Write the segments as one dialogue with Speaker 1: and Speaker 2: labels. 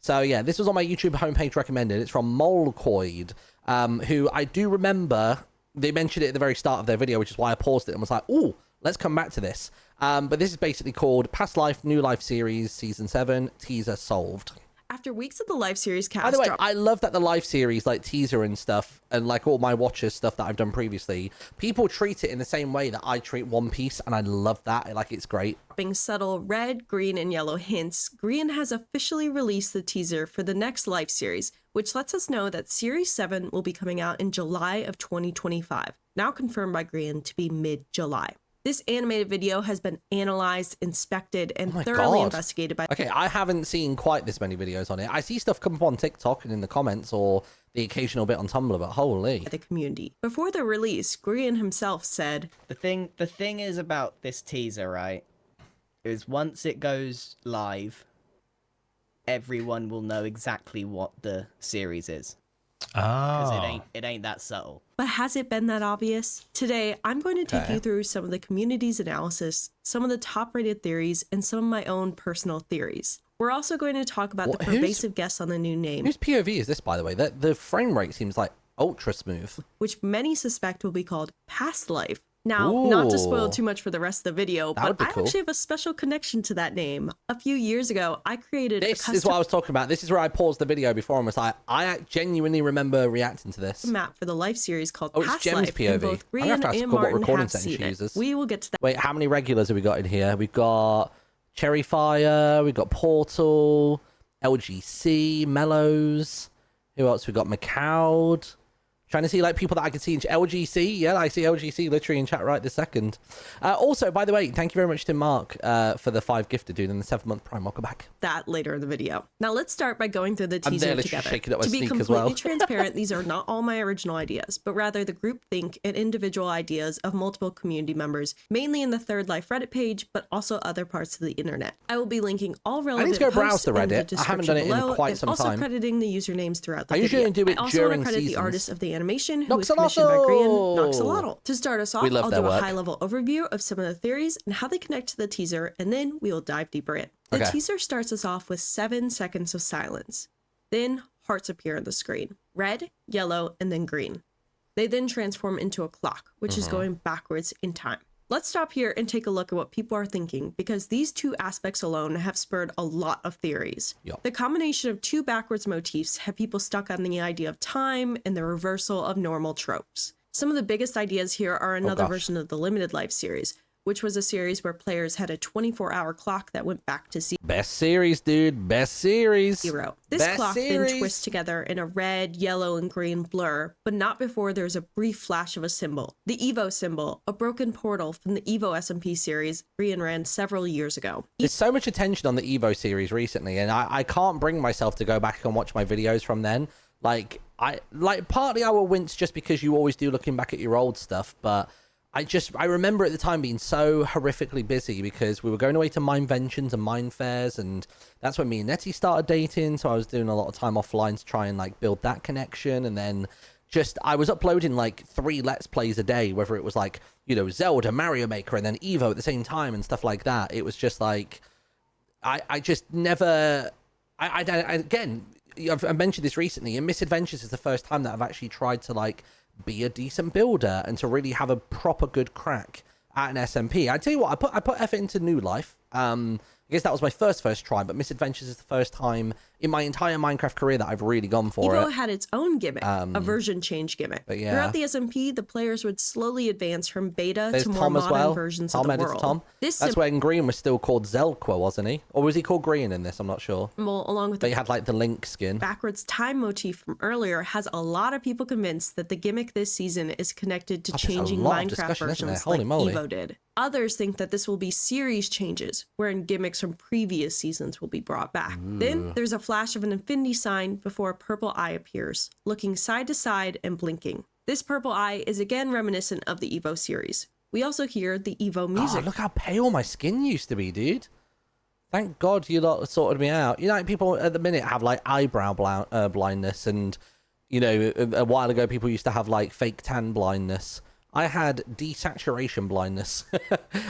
Speaker 1: So yeah, this was on my YouTube homepage recommended. It's from Molcoid, who I do remember they mentioned it at the very start of their video, which is why I paused it and was like, "Oh, let's come back to this." But this is basically called Past Life, New Life Series, Season 7, teaser solved.
Speaker 2: After weeks of the live series cast,
Speaker 1: by the way, I love that the live series, like teaser and stuff, and like all my watches stuff that I've done previously, people treat it in the same way that I treat One Piece, and I love that. Like, it's great.
Speaker 2: Being subtle red, green, and yellow hints, Grian has officially released the teaser for the next live series, which lets us know that Series 7 will be coming out in July of 2025, now confirmed by Grian to be mid-July. This animated video has been analyzed, inspected, and thoroughly investigated by...
Speaker 1: Okay, I haven't seen quite this many videos on it. I see stuff come up on TikTok and in the comments or the occasional bit on Tumblr, but holy...
Speaker 2: the community. Before the release, Grian himself said...
Speaker 3: The thing is about this teaser, right, is once it goes live, everyone will know exactly what the series is. Because it ain't that subtle.
Speaker 2: But has it been that obvious? Today, I'm going to take you through some of the community's analysis, some of the top-rated theories, and some of my own personal theories. We're also going to talk about the pervasive guess on the new name.
Speaker 1: Whose POV is this, by the way? The frame rate seems like ultra smooth.
Speaker 2: Which many suspect will be called Past Life. Now, not to spoil too much for the rest of the video, but I actually have a special connection to that name. A few years ago, I created
Speaker 1: This is what I was talking about. This is where I paused the video before and was like, I genuinely remember reacting to this.
Speaker 2: Map for the life series called
Speaker 1: It's
Speaker 2: Past
Speaker 1: Gem's
Speaker 2: Life,
Speaker 1: POV.
Speaker 2: and both
Speaker 1: I'm gonna have
Speaker 2: Grian
Speaker 1: to ask
Speaker 2: and
Speaker 1: her what
Speaker 2: Martin
Speaker 1: recording
Speaker 2: have
Speaker 1: setting
Speaker 2: seen
Speaker 1: she
Speaker 2: it.
Speaker 1: uses.
Speaker 2: We will get to that.
Speaker 1: Wait, how many regulars have we got in here? We've got Cherryfire, we've got Portal, LGC, Mellows. Who else? We've got McCowd. Trying to see like people that I can see in LGC. Yeah, I see LGC literally in chat right this second. Also, by the way, thank you very much to Mark for the 5 gifted dude and the 7-month Prime. Welcome back.
Speaker 2: That later in the video. Now let's start by going through the teaser together.
Speaker 1: To
Speaker 2: be completely transparent, these are not all my original ideas, but rather the groupthink and individual ideas of multiple community members, mainly in the Third Life Reddit page, but also other parts of the internet. I will be linking all relevant
Speaker 1: I need to go
Speaker 2: posts
Speaker 1: browse the
Speaker 2: in the
Speaker 1: Reddit. I haven't done it in quite some
Speaker 2: also
Speaker 1: time.
Speaker 2: crediting the usernames throughout the
Speaker 1: I
Speaker 2: video.
Speaker 1: usually do it
Speaker 2: I also
Speaker 1: during
Speaker 2: want to credit
Speaker 1: seasons.
Speaker 2: the artist of the animation, who was commissioned by Grian, Noxolotl. To start us off, I'll do a high-level overview of some of the theories and how they connect to the teaser, and then we will dive deeper in. The teaser starts us off with 7 seconds of silence. Then hearts appear on the screen. Red, yellow, and then green. They then transform into a clock, which is going backwards in time. Let's stop here and take a look at what people are thinking, because these 2 aspects alone have spurred a lot of theories. The combination of 2 backwards motifs have people stuck on the idea of time and the reversal of normal tropes. Some of the biggest ideas here are another version of the Limited Life series, which was a series where players had a 24-hour clock that went back to zero.
Speaker 1: Best series, dude. Best series.
Speaker 2: This clock then twists together in a red, yellow, and green blur, but not before there's a brief flash of a symbol. The Evo symbol, a broken portal from the Evo SMP series Grian ran several years ago.
Speaker 1: There's so much attention on the Evo series recently, and I can't bring myself to go back and watch my videos from then. Partly I will wince just because you always do looking back at your old stuff, but I remember at the time being so horrifically busy because we were going away to Mineventions and Mine Fairs, and that's when me and Nettie started dating, so I was doing a lot of time offline to try and like build that connection, and then I was uploading like 3 Let's Plays a day, whether it was like, you know, Zelda, Mario Maker, and then Evo at the same time and stuff like that. It was just like, I just never, again, I've mentioned this recently, and Misadventures is the first time that I've actually tried to like be a decent builder and to really have a proper good crack at an SMP. I tell you what, I put effort into New Life. I guess that was my first try, but Misadventures is the first time in my entire Minecraft career that I've really gone for
Speaker 2: Evo
Speaker 1: it.
Speaker 2: had its own gimmick, a version change gimmick.
Speaker 1: But yeah.
Speaker 2: Throughout the SMP, the players would slowly advance from beta
Speaker 1: There's
Speaker 2: to more
Speaker 1: Tom as
Speaker 2: modern
Speaker 1: well.
Speaker 2: versions of the world.
Speaker 1: Tom. That's when Green was still called Zelqua, wasn't he? Or was he called Green in this? I'm not sure.
Speaker 2: Well, along with
Speaker 1: but he had like the Link skin.
Speaker 2: Backwards time motif from earlier has a lot of people convinced that the gimmick this season is connected to changing Minecraft versions like Evo did. Others think that this will be series changes, wherein gimmicks from previous seasons will be brought back. Then there's a flash of an infinity sign before a purple eye appears, looking side to side and blinking. This purple eye is again reminiscent of the Evo series. We also hear the Evo music.
Speaker 1: Oh, look how pale my skin used to be, dude. Thank God you lot sorted me out. You know, like people at the minute have like eyebrow blindness, and you know, a while ago people used to have like fake tan blindness. I had desaturation blindness.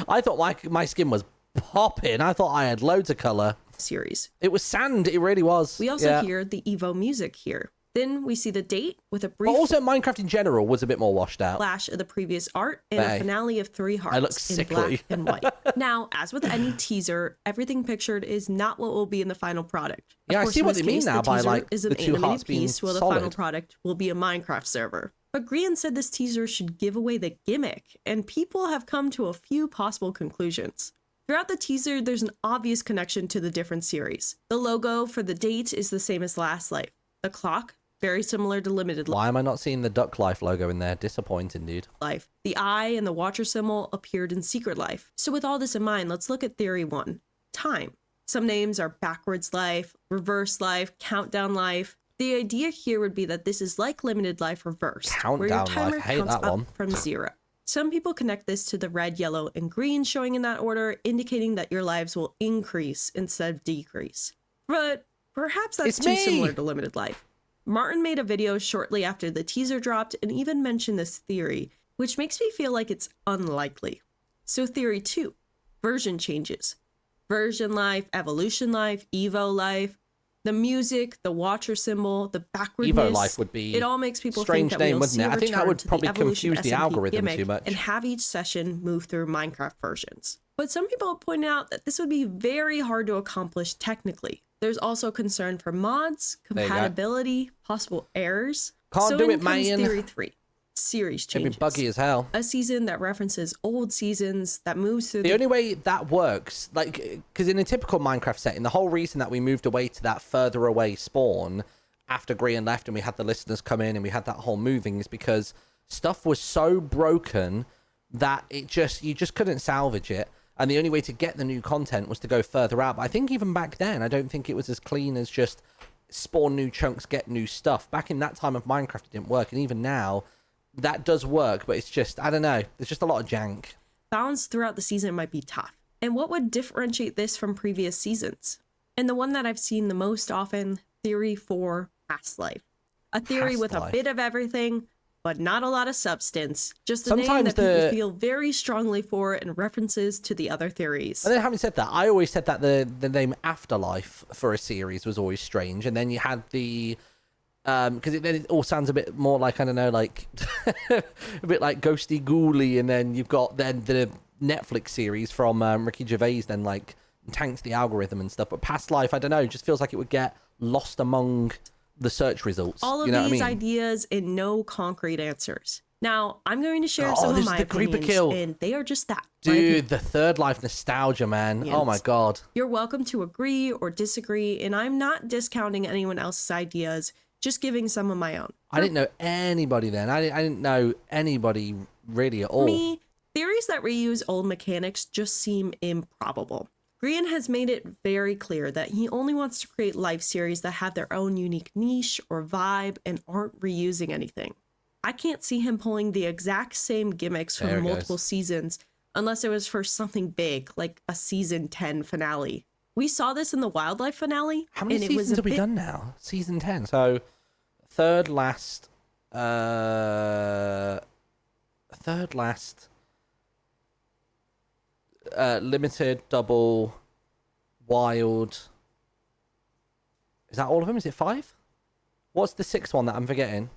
Speaker 1: I thought my skin was popping. I thought I had loads of color.
Speaker 2: series.
Speaker 1: It was sand. It really was.
Speaker 2: We also hear the Evo music here. Then we see the date with a brief...
Speaker 1: But also Minecraft in general was a bit more washed out.
Speaker 2: ...flash of the previous art and a finale of 3 hearts
Speaker 1: I look sickly.
Speaker 2: in black and white. Now, as with any teaser, everything pictured is not what will be in the final product.
Speaker 1: Yeah, I see what they mean now by like
Speaker 2: is
Speaker 1: the 2 hearts being
Speaker 2: solid. The final product will be a Minecraft server. But Grian said this teaser should give away the gimmick, and people have come to a few possible conclusions. Throughout the teaser, there's an obvious connection to the different series. The logo for the date is the same as Last Life. The clock, very similar to Limited Life.
Speaker 1: Why am I not seeing the Duck Life logo in there? Disappointing, dude.
Speaker 2: The eye and the Watcher symbol appeared in Secret Life. So with all this in mind, let's look at Theory 1. Time. Some names are Backwards Life, Reverse Life, Countdown Life. The idea here would be that this is like Limited Life reversed, where your timer counts up from 0. Some people connect this to the red, yellow, and green showing in that order, indicating that your lives will increase instead of decrease. But perhaps that's too similar to Limited Life. Martin made a video shortly after the teaser dropped and even mentioned this theory, which makes me feel like it's unlikely. So Theory 2, version changes. Version Life, Evolution Life, Evo Life, the music, the Watcher symbol, the backwardness.
Speaker 1: Evo Life would be
Speaker 2: it all makes people
Speaker 1: strange
Speaker 2: think that
Speaker 1: name,
Speaker 2: we'll
Speaker 1: wouldn't
Speaker 2: see
Speaker 1: it? I think that would probably confuse the algorithm too much.
Speaker 2: And have each session move through Minecraft versions. But some people have pointed out that this would be very hard to accomplish technically. There's also concern for mods, compatibility, possible errors.
Speaker 1: Can't do it, man.
Speaker 2: Theory 3. Series changes.
Speaker 1: It'd be buggy as hell.
Speaker 2: A season that references old seasons, that moves through
Speaker 1: the only way that works, like, because in a typical Minecraft setting, the whole reason that we moved away to that further away spawn after Grian left and we had the listeners come in and we had that whole moving is because stuff was so broken that you just couldn't salvage it. And the only way to get the new content was to go further out. But I think even back then, I don't think it was as clean as just spawn new chunks, get new stuff. Back in that time of Minecraft, it didn't work. And even now, that does work. But it's just, I don't know. There's just a lot of jank.
Speaker 2: Balance throughout the season might be tough. And what would differentiate this from previous seasons? And the one that I've seen the most often, Theory 4, Past Life. A theory with a bit of everything, but not a lot of substance. Just a name that people feel very strongly for and references to the other theories.
Speaker 1: And then having said that, I always said that the name Afterlife for a series was always strange. And then you had the... because then it all sounds a bit more like, I don't know, like... a bit like Ghosty Ghouly. And then you've got then the Netflix series from Ricky Gervais then like tanks the algorithm and stuff. But Past Life, I don't know, just feels like it would get lost among... the search results.
Speaker 2: All of these ideas and no concrete answers. Now, I'm going to share some of my opinions, and they are just that.
Speaker 1: Dude, the Third Life nostalgia, man. Yes. Oh my god.
Speaker 2: You're welcome to agree or disagree, and I'm not discounting anyone else's ideas, just giving some of my own.
Speaker 1: I didn't know anybody then. I didn't know anybody really at all.
Speaker 2: Me, theories that reuse old mechanics just seem improbable. Grian has made it very clear that he only wants to create life series that have their own unique niche or vibe and aren't reusing anything. I can't see him pulling the exact same gimmicks from multiple seasons unless it was for something big, like a season 10 finale. We saw this in the Wildlife finale.
Speaker 1: How many seasons have we done now? Season 10. So, third last... limited, double, wild. Is that all of them? Is it 5? What's the 6th one that I'm forgetting?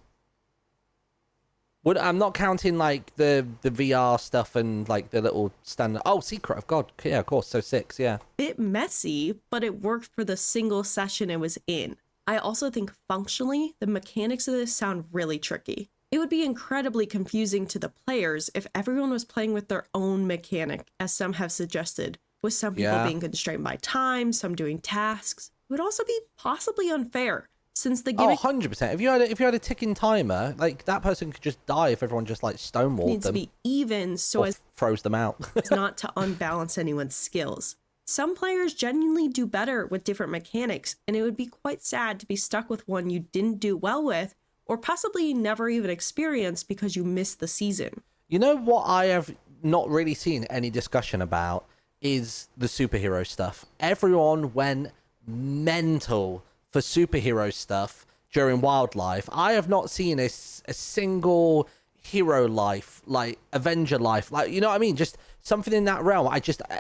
Speaker 1: I'm not counting like the VR stuff and like the little standard. Oh, Secret of God. Yeah, of course. So 6. Yeah.
Speaker 2: Bit messy, but it worked for the single session it was in. I also think functionally, the mechanics of this sound really tricky. It would be incredibly confusing to the players if everyone was playing with their own mechanic, as some have suggested, with some people being constrained by time, some doing tasks. It would also be possibly unfair, since the gimmick...
Speaker 1: Oh, 100%. If you had a ticking timer, like, that person could just die if everyone just, like, stonewalled them.
Speaker 2: Needs to be even, so as...
Speaker 1: froze them out.
Speaker 2: as not to unbalance anyone's skills. Some players genuinely do better with different mechanics, and it would be quite sad to be stuck with one you didn't do well with, or possibly never even experienced because you missed the season.
Speaker 1: You know what I have not really seen any discussion about is the superhero stuff. Everyone went mental for superhero stuff during Wildlife. I have not seen a single hero life, like Avenger life, like, you know what I mean? Just something in that realm.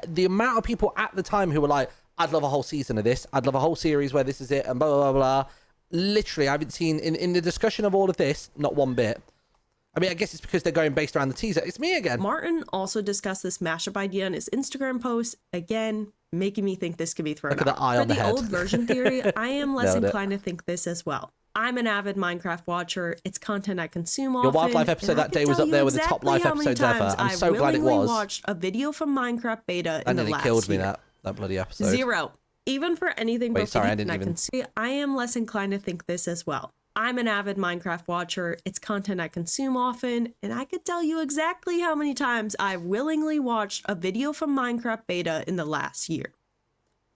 Speaker 1: The amount of people at the time who were like, I'd love a whole season of this. I'd love a whole series where this is it and blah, blah, blah, blah. Literally, I haven't seen, in the discussion of all of this, not one bit. I mean, I guess it's because they're going based around the teaser. It's me again.
Speaker 2: Martin also discussed this mashup idea in his Instagram post, again, making me think this could be thrown out.
Speaker 1: Look at the eye on the head.
Speaker 2: For the old version theory, I am less inclined to think this as well. I'm an avid Minecraft watcher. It's content I consume often.
Speaker 1: Your wildlife episode that day was up there with the top life episodes ever. I'm so glad it was.
Speaker 2: I watched a video from Minecraft beta in the last year.
Speaker 1: That nearly killed me, that bloody episode.
Speaker 2: 0. Even for anything
Speaker 1: Wait, sorry, I didn't even...
Speaker 2: I am less inclined to think this as well. I'm an avid Minecraft watcher. It's content I consume often, and I could tell you exactly how many times I've willingly watched a video from Minecraft beta in the last year.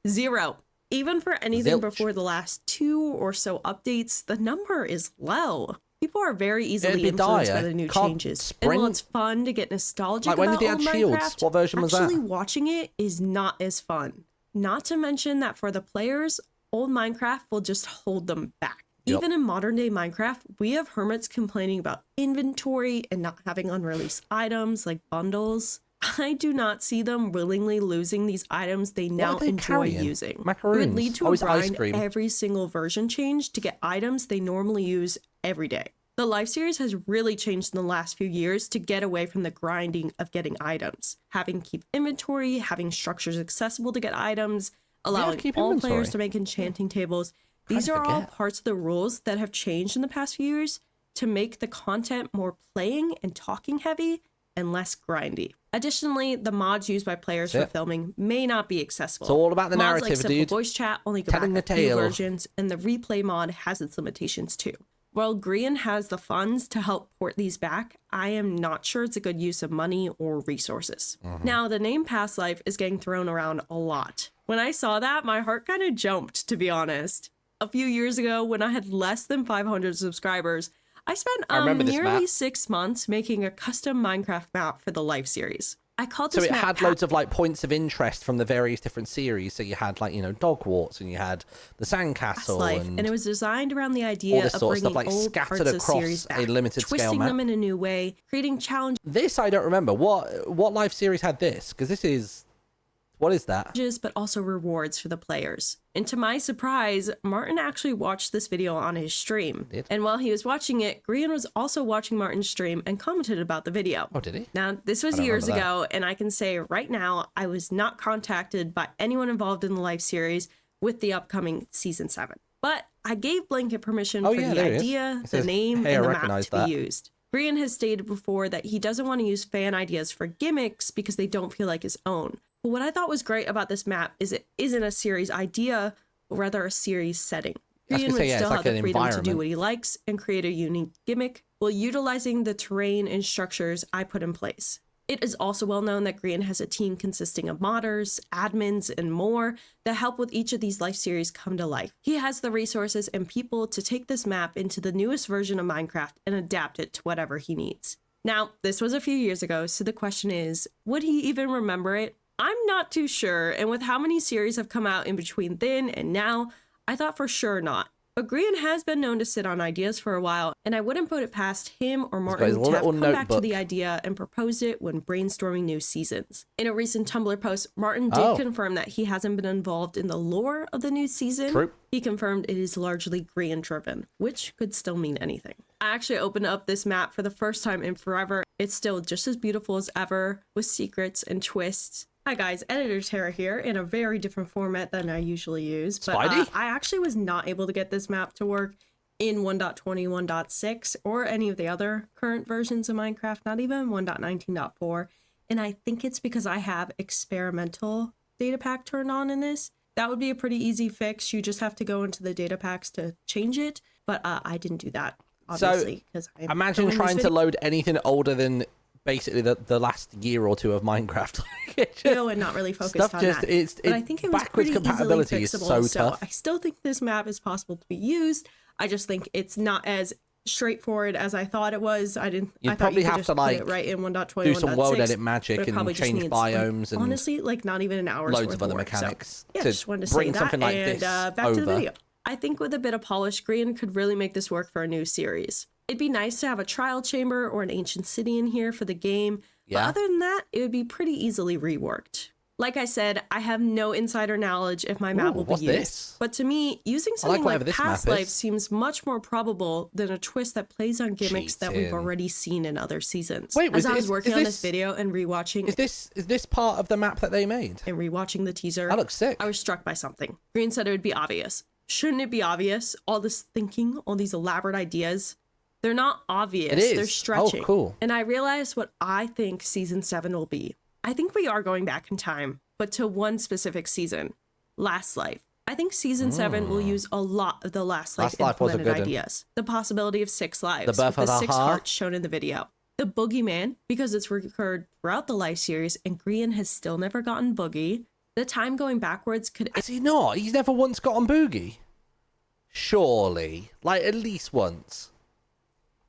Speaker 2: 0. Even for anything before the last 2 or so updates, the number is low. People are very easily influenced by the new changes. And while it's fun to get nostalgic about old Minecraft,
Speaker 1: what version was
Speaker 2: actually watching it is not as fun. Not to mention that for the players, old Minecraft will just hold them back. Even in modern day Minecraft, we have hermits complaining about inventory and not having unreleased items like bundles. I do not see them willingly losing these items they now enjoy using.
Speaker 1: Macaroons.
Speaker 2: It would lead to a grind every single version change to get items they normally use every day. The Life series has really changed in the last few years to get away from the grinding of getting items. Having keep inventory, having structures accessible to get items, allowing all players to make enchanting tables. These are all parts of the rules that have changed in the past few years to make the content more playing and talking heavy and less grindy. Additionally, the mods used by players for filming may not be accessible.
Speaker 1: It's all about the narrative,
Speaker 2: like simple
Speaker 1: dude.
Speaker 2: Voice chat only go back a few versions, and the replay mod has its limitations too. While Grian has the funds to help port these back, I am not sure it's a good use of money or resources. Now, the name Past Life is getting thrown around a lot. When I saw that, my heart kind of jumped, to be honest. A few years ago, when I had less than 500 subscribers, I spent nearly 6 months making a custom Minecraft map for the Life series. I called this
Speaker 1: map. So it had loads of like points of interest from the various different series. So you had like, you know, Dogwarts, and you had the Sandcastle,
Speaker 2: and it was designed around the idea of bringing stuff, like, old parts of series back,
Speaker 1: a limited
Speaker 2: twisting
Speaker 1: scale map.
Speaker 2: them in a new way, creating challenges.
Speaker 1: This I don't remember. What Life series had this? Because this is... What is that?
Speaker 2: But also rewards for the players. And to my surprise, Martin actually watched this video on his stream. And while he was watching it, Grian was also watching Martin's stream and commented about the video.
Speaker 1: Oh, did he?
Speaker 2: Now, this was years ago, and I can say right now, I was not contacted by anyone involved in the Life series with the upcoming Season 7. But I gave Blanket permission for the idea, the name, and the map to be used. Grian has stated before that he doesn't want to use fan ideas for gimmicks because they don't feel like his own. But what I thought was great about this map is it isn't a series idea, but rather a series setting. Grian would still have the freedom to do what he likes and create a unique gimmick while utilizing the terrain and structures I put in place. It is also well known that Grian has a team consisting of modders, admins, and more that help with each of these Life series come to life. He has the resources and people to take this map into the newest version of Minecraft and adapt it to whatever he needs. Now, this was a few years ago, so the question is, would he even remember it? I'm not too sure, and with how many series have come out in between then and now, I thought for sure not. But Grian has been known to sit on ideas for a while, and I wouldn't put it past him or Martin to have come back to the idea and proposed it when brainstorming new seasons. In a recent Tumblr post, Martin did confirm that he hasn't been involved in the lore of the new season.
Speaker 1: True.
Speaker 2: He confirmed it is largely Grian driven, which could still mean anything. I actually opened up this map for the first time in forever. It's still just as beautiful as ever, with secrets and twists. Hi guys, Editor Tara here in a very different format than I usually use, but I actually was not able to get this map to work in 1.21.6 or any of the other current versions of Minecraft, not even 1.19.4, and I think it's because I have experimental data pack turned on in this. That would be a pretty easy fix. You just have to go into the data packs to change it, but I didn't do that, obviously.
Speaker 1: So imagine trying to load anything older than basically the last year or two of Minecraft.
Speaker 2: And not really focused on that. But I think it was pretty easily fixable, so I still think this map is possible to be used. I just think it's not as straightforward as I thought it was. I thought you could just put it right in 1.21.6.
Speaker 1: Do some world edit magic and change biomes and
Speaker 2: honestly, like not even an hour's
Speaker 1: loads
Speaker 2: worth
Speaker 1: of other
Speaker 2: work.
Speaker 1: mechanics.
Speaker 2: So, just wanted to bring something like this back to the video. I think with a bit of polish, Grian could really make this work for a new series. It'd be nice to have a trial chamber or an ancient city in here for the game, but other than that, it would be pretty easily reworked. Like I said, I have no insider knowledge if my map will be used.
Speaker 1: This?
Speaker 2: But to me, using something like past life seems much more probable than a twist that plays on gimmicks that we've already seen in other seasons.
Speaker 1: Wait,
Speaker 2: as I was working on this video and rewatching...
Speaker 1: Is this part of the map that they made?
Speaker 2: And rewatching the teaser...
Speaker 1: That looks sick.
Speaker 2: I was struck by something. Green said it would be obvious. Shouldn't it be obvious? All this thinking, all these elaborate ideas... They're not obvious.
Speaker 1: It is.
Speaker 2: They're stretching.
Speaker 1: Oh, cool.
Speaker 2: And I realized what I think season 7 will be. I think we are going back in time, but to one specific season, Last Life. I think season 7 will use a lot of the Last Life implemented ideas. The possibility of 6 lives,
Speaker 1: the birth
Speaker 2: with
Speaker 1: of
Speaker 2: the 6
Speaker 1: heart
Speaker 2: hearts shown in the video. The boogeyman, because it's recurred throughout the Life series, and Grian has still never gotten Boogie. The time going backwards could...
Speaker 1: Is he not? He's never once gotten Boogie? Surely. Like, at least once.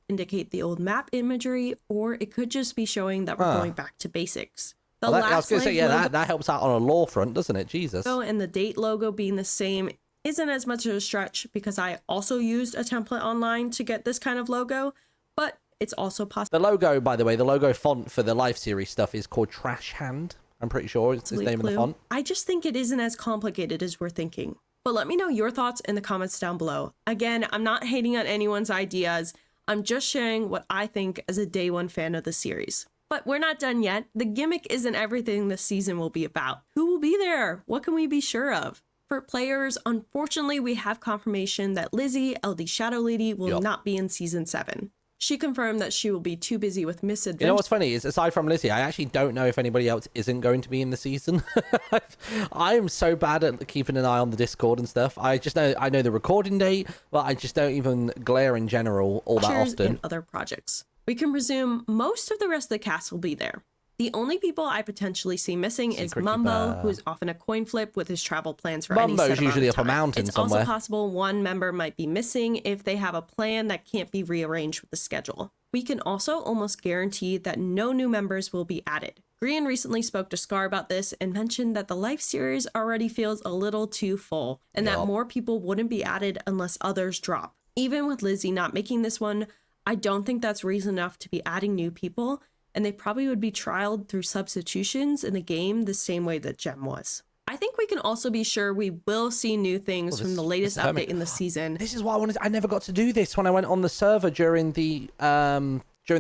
Speaker 2: Indicate the old map imagery, or it could just be showing that we're going back to basics.
Speaker 1: I was going to say, that helps out on a lore front, doesn't it? Jesus.
Speaker 2: And the date logo being the same isn't as much of a stretch because I also used a template online to get this kind of logo, but it's also possible.
Speaker 1: The logo, by the way, the logo font for the Life series stuff is called Trash Hand. I'm pretty sure it's the name of the font.
Speaker 2: I just think it isn't as complicated as we're thinking. But let me know your thoughts in the comments down below. Again, I'm not hating on anyone's ideas. I'm just sharing what I think as a day one fan of the series. But we're not done yet. The gimmick isn't everything this season will be about. Who will be there? What can we be sure of? For players, unfortunately, we have confirmation that Lizzie, LD Shadow Lady, will not be in season 7. She confirmed that she will be too busy with misadventures.
Speaker 1: You know what's funny is, aside from Lizzie, I actually don't know if anybody else isn't going to be in the season. I am so bad at keeping an eye on the Discord and stuff. I know the recording date, but I just don't even glare in general all that often.
Speaker 2: And other projects. We can presume most of the rest of the cast will be there. The only people I potentially see missing is Mumbo, who is often a coin flip with his travel plans for any set
Speaker 1: Mumbo's usually up a mountain somewhere.
Speaker 2: It's also possible one member might be missing if they have a plan that can't be rearranged with the schedule. We can also almost guarantee that no new members will be added. Grian recently spoke to Scar about this and mentioned that the Life series already feels a little too full, and that more people wouldn't be added unless others drop. Even with Lizzie not making this one, I don't think that's reason enough to be adding new people, and they probably would be trialed through substitutions in the game the same way that Gem was. I think we can also be sure we will see new things from the latest update in the season.
Speaker 1: This is why I never got to do this when I went on the server during the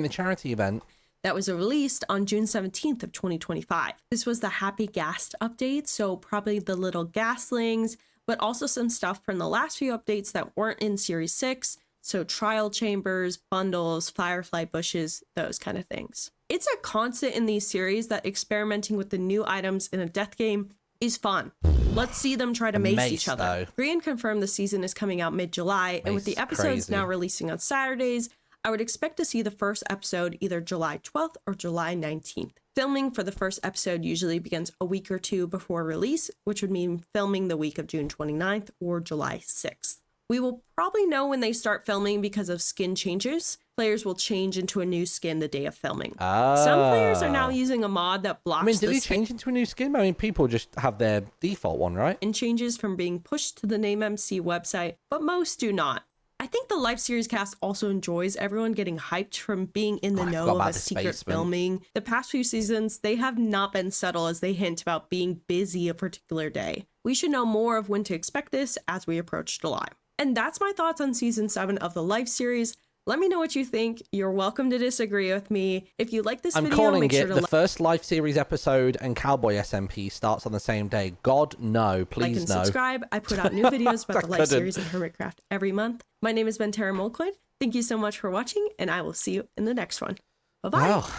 Speaker 1: charity event.
Speaker 2: That was released on June 17th of 2025. This was the Happy Ghast update, so probably the little Gastlings, but also some stuff from the last few updates that weren't in Series 6, so trial chambers, bundles, firefly bushes, those kind of things. It's a constant in these series that experimenting with the new items in a death game is fun. Let's see them try to mace each other. Grian confirmed the season is coming out mid-July, and with the episodes now releasing on Saturdays, I would expect to see the first episode either July 12th or July 19th. Filming for the first episode usually begins a week or two before release, which would mean filming the week of June 29th or July 6th. We will probably know when they start filming because of skin changes. Players will change into a new skin the day of filming. Some players are now using a mod that blocks
Speaker 1: did he change into a new skin? People just have their default one, right?
Speaker 2: And changes from being pushed to the NameMC website, but most do not. I think the Life series cast also enjoys everyone getting hyped from being in the know of a secret filming. The past few seasons, they have not been subtle as they hint about being busy a particular day. We should know more of when to expect this as we approach July. And that's my thoughts on season 7 of the Life series. Let me know what you think. You're welcome to disagree with me. If you like this video,
Speaker 1: calling
Speaker 2: make sure to
Speaker 1: the first Life series episode and Cowboy SMP starts on the same day. God, no. Please,
Speaker 2: like and
Speaker 1: no.
Speaker 2: Subscribe. I put out new videos about the Life series and Hermitcraft every month. My name has been Tara Molcoin. Thank you so much for watching, and I will see you in the next one. Bye-bye.
Speaker 1: Well,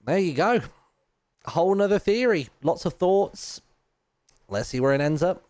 Speaker 1: there you go. A whole nother theory. Lots of thoughts. Let's see where it ends up.